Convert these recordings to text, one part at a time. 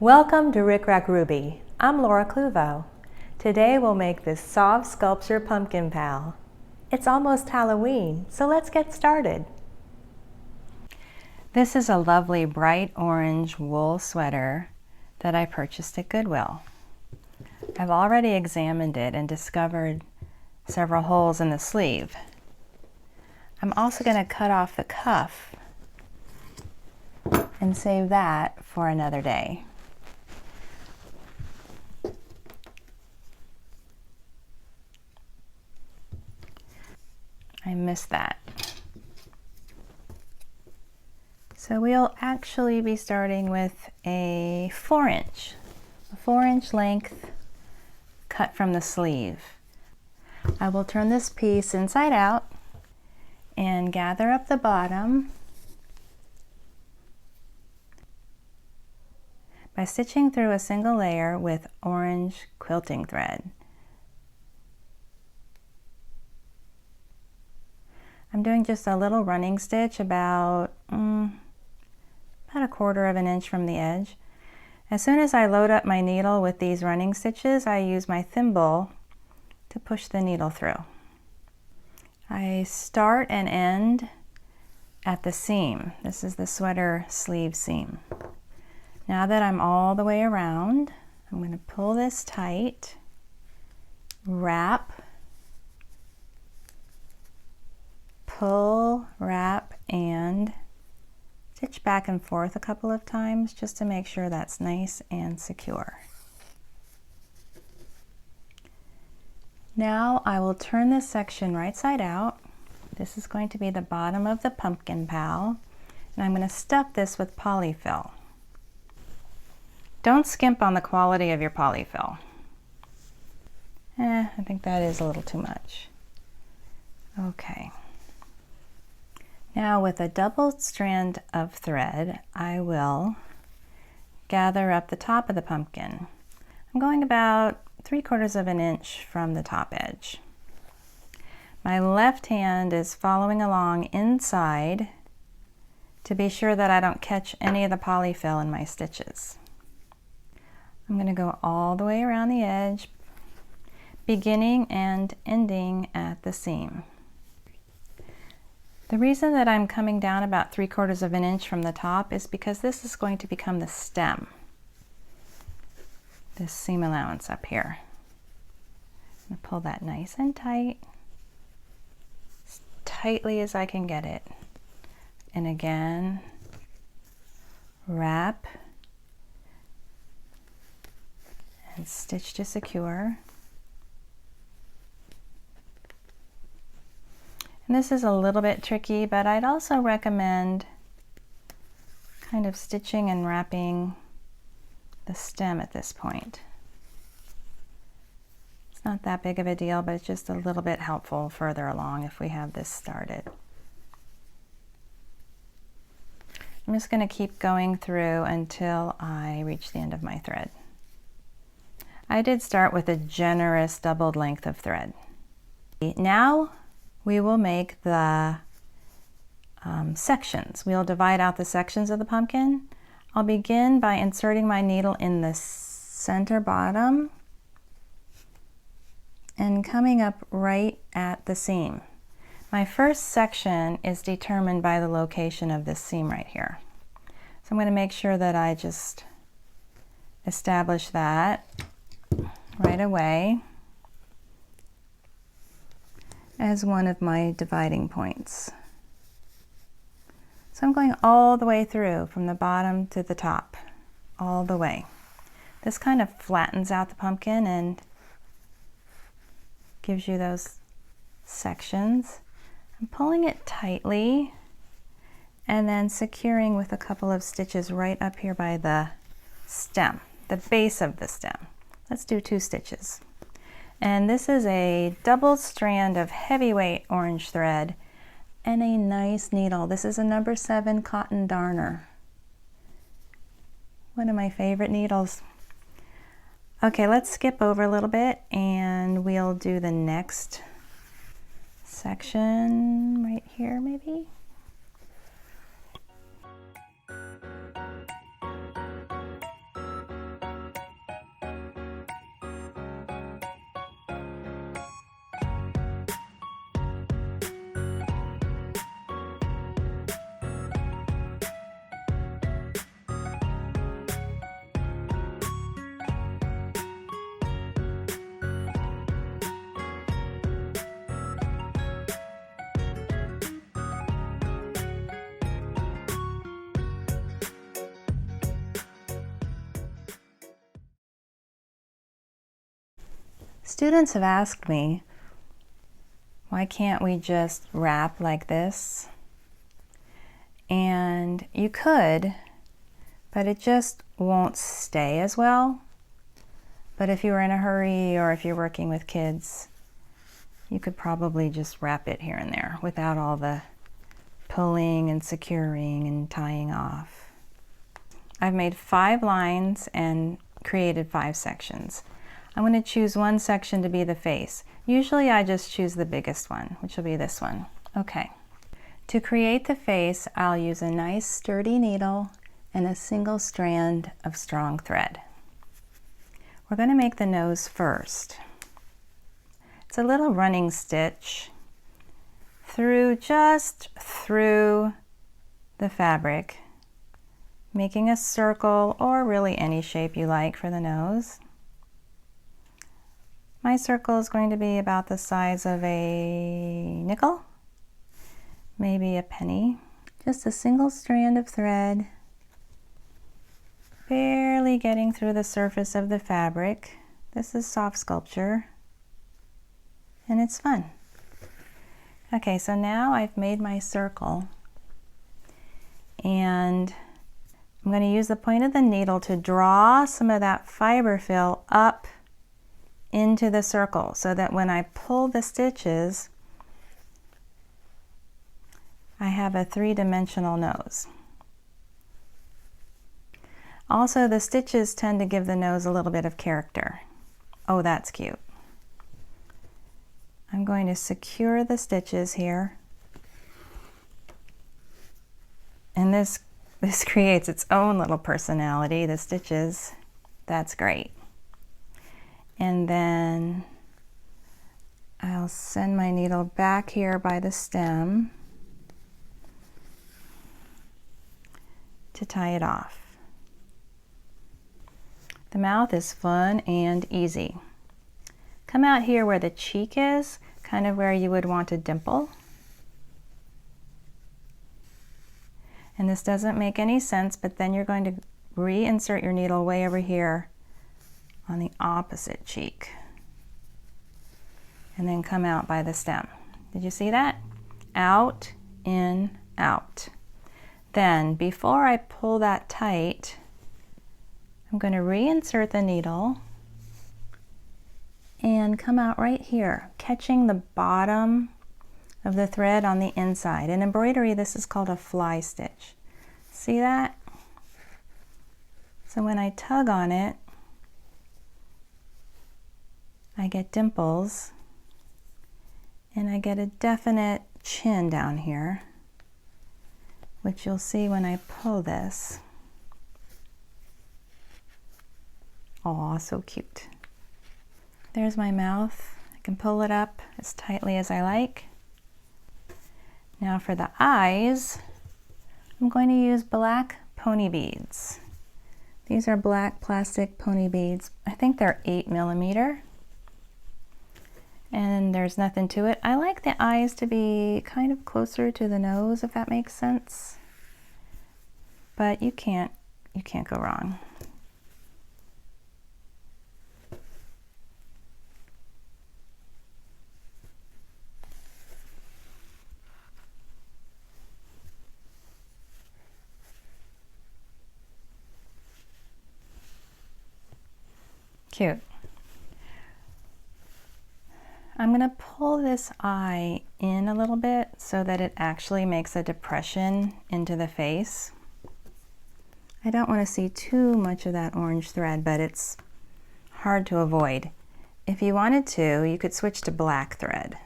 Welcome to RickRackRuby. I'm Laura Cluvo. Today we'll make this soft sculpture pumpkin pal. It's almost Halloween, so let's get started. This is a lovely bright orange wool sweater that I purchased at Goodwill. I've already examined it and discovered several holes in the sleeve. I'm also going to cut off the cuff and save that for another day. I missed that. So we'll actually be starting with a 4-inch length cut from the sleeve. I will turn this piece inside out and gather up the bottom by stitching through a single layer with orange quilting thread. I'm doing just a little running stitch about a 1/4 of an inch from the edge. As soon as I load up my needle with these running stitches, I use my thimble to push the needle through. I start and end at the seam. This is the sweater sleeve seam. Now that I'm all the way around, I'm going to pull this tight, wrap, pull, wrap, and stitch back and forth a couple of times just to make sure that's nice and secure. Now I will turn this section right side out. This is going to be the bottom of the pumpkin pal, and I'm going to stuff this with polyfill. Don't skimp on the quality of your polyfill. I think that is a little too much. Okay. Now with a double strand of thread, I will gather up the top of the pumpkin. I'm going about 3/4 of an inch from the top edge. My left hand is following along inside to be sure that I don't catch any of the polyfill in my stitches. I'm going to go all the way around the edge, beginning and ending at the seam. The reason that I'm coming down about 3/4 of an inch from the top is because this is going to become the stem. This seam allowance up here. I'm going to pull that nice and tight, as tightly as I can get it. And again, wrap and stitch to secure. And this is a little bit tricky, but I'd also recommend kind of stitching and wrapping the stem at this point. It's not that big of a deal, but it's just a little bit helpful further along if we have this started. I'm just going to keep going through until I reach the end of my thread. I did start with a generous doubled length of thread. Now we will make the sections. We'll divide out the sections of the pumpkin. I'll begin by inserting my needle in the center bottom and coming up right at the seam. My first section is determined by the location of this seam right here. So I'm going to make sure that I just establish that right away as one of my dividing points. So I'm going all the way through from the bottom to the top, all the way. This kind of flattens out the pumpkin and gives you those sections. I'm pulling it tightly and then securing with a couple of stitches right up here by the stem, the base of the stem. Let's do 2 stitches. And this is a double strand of heavyweight orange thread and a nice needle. This is a number 7 cotton darner. One of my favorite needles. Okay, let's skip over a little bit and we'll do the next section right here maybe. Students have asked me, why can't we just wrap like this? And you could, but it just won't stay as well. But if you were in a hurry or if you're working with kids, you could probably just wrap it here and there without all the pulling and securing and tying off. I've made 5 lines and created 5 sections. I'm going to choose one section to be the face. Usually I just choose the biggest one, which will be this one. Okay. To create the face, I'll use a nice sturdy needle and a single strand of strong thread. We're going to make the nose first. It's a little running stitch just through the fabric, making a circle or really any shape you like for the nose. My circle is going to be about the size of a nickel, maybe a penny. Just a single strand of thread, barely getting through the surface of the fabric. This is soft sculpture, and it's fun. Okay, so now I've made my circle, and I'm going to use the point of the needle to draw some of that fiber fill up into the circle so that when I pull the stitches, I have a 3-dimensional nose. Also, the stitches tend to give the nose a little bit of character. Oh, that's cute. I'm going to secure the stitches here. And this creates its own little personality, the stitches. That's great. And then I'll send my needle back here by the stem to tie it off. The mouth is fun and easy. Come out here where the cheek is, kind of where you would want a dimple. And this doesn't make any sense, but then you're going to reinsert your needle way over here on the opposite cheek. And then come out by the stem. Did you see that? Out, in, out. Then, before I pull that tight, I'm going to reinsert the needle and come out right here, catching the bottom of the thread on the inside. In embroidery, this is called a fly stitch. See that? So when I tug on it, I get dimples, and I get a definite chin down here, which you'll see when I pull this. Aw, so cute. There's my mouth. I can pull it up as tightly as I like. Now for the eyes, I'm going to use black pony beads. These are black plastic pony beads. I think they're 8mm. And there's nothing to it. I like the eyes to be kind of closer to the nose, if that makes sense. But you can't go wrong. Cute. I'm going to pull this eye in a little bit so that it actually makes a depression into the face. I don't want to see too much of that orange thread, but it's hard to avoid. If you wanted to, you could switch to black thread.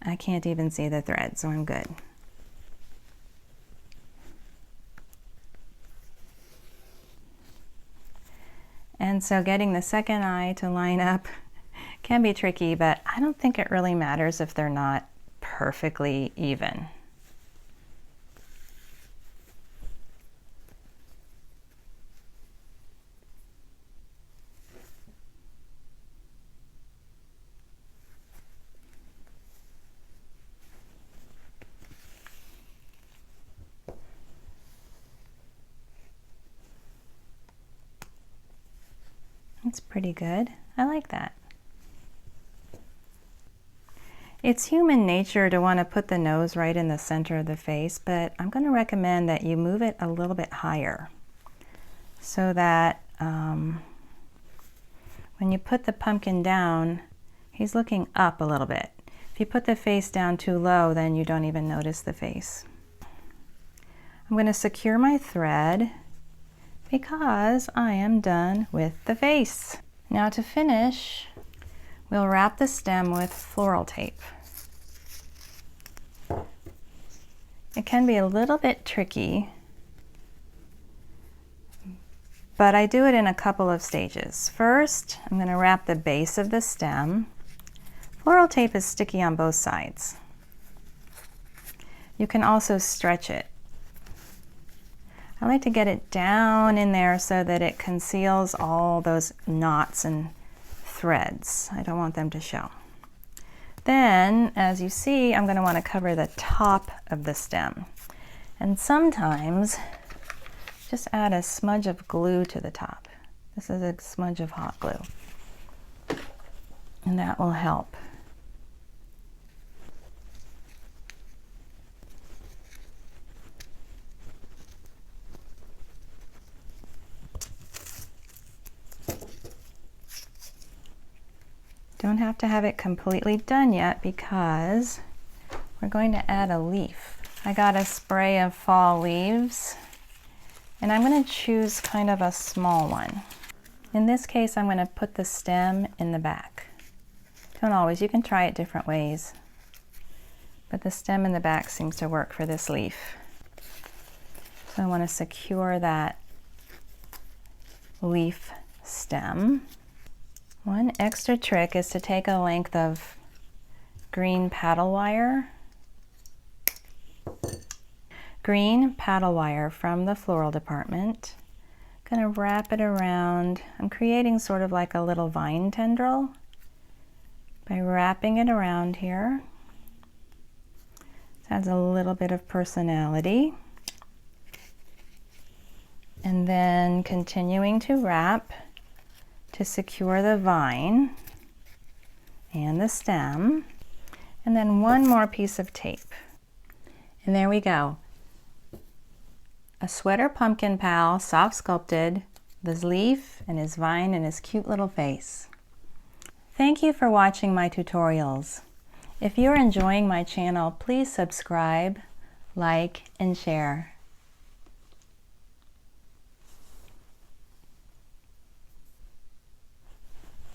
I can't even see the thread, so I'm good. And so getting the second eye to line up can be tricky, but I don't think it really matters if they're not perfectly even. That's pretty good. I like that. It's human nature to want to put the nose right in the center of the face, but I'm going to recommend that you move it a little bit higher so that when you put the pumpkin down, he's looking up a little bit. If you put the face down too low, then you don't even notice the face. I'm going to secure my thread because I am done with the face. Now to finish, we'll wrap the stem with floral tape. It can be a little bit tricky, but I do it in a couple of stages. First, I'm going to wrap the base of the stem. Floral tape is sticky on both sides. You can also stretch it. I like to get it down in there so that it conceals all those knots and threads. I don't want them to show. Then, as you see, I'm going to want to cover the top of the stem. And sometimes just add a smudge of glue to the top. This is a smudge of hot glue. And that will help. Don't have to have it completely done yet because we're going to add a leaf. I got a spray of fall leaves and I'm going to choose kind of a small one. In this case, I'm going to put the stem in the back. Don't always, you can try it different ways, but the stem in the back seems to work for this leaf. So I want to secure that leaf stem. One extra trick is to take a length of green paddle wire. Green paddle wire from the floral department. I'm going to wrap it around. I'm creating sort of like a little vine tendril by wrapping it around here. This adds a little bit of personality. And then continuing to wrap to secure the vine and the stem, and then one more piece of tape. And there we go. A sweater pumpkin pal, soft sculpted, with his leaf and his vine and his cute little face. Thank you for watching my tutorials. If you're enjoying my channel, please subscribe, like, and share.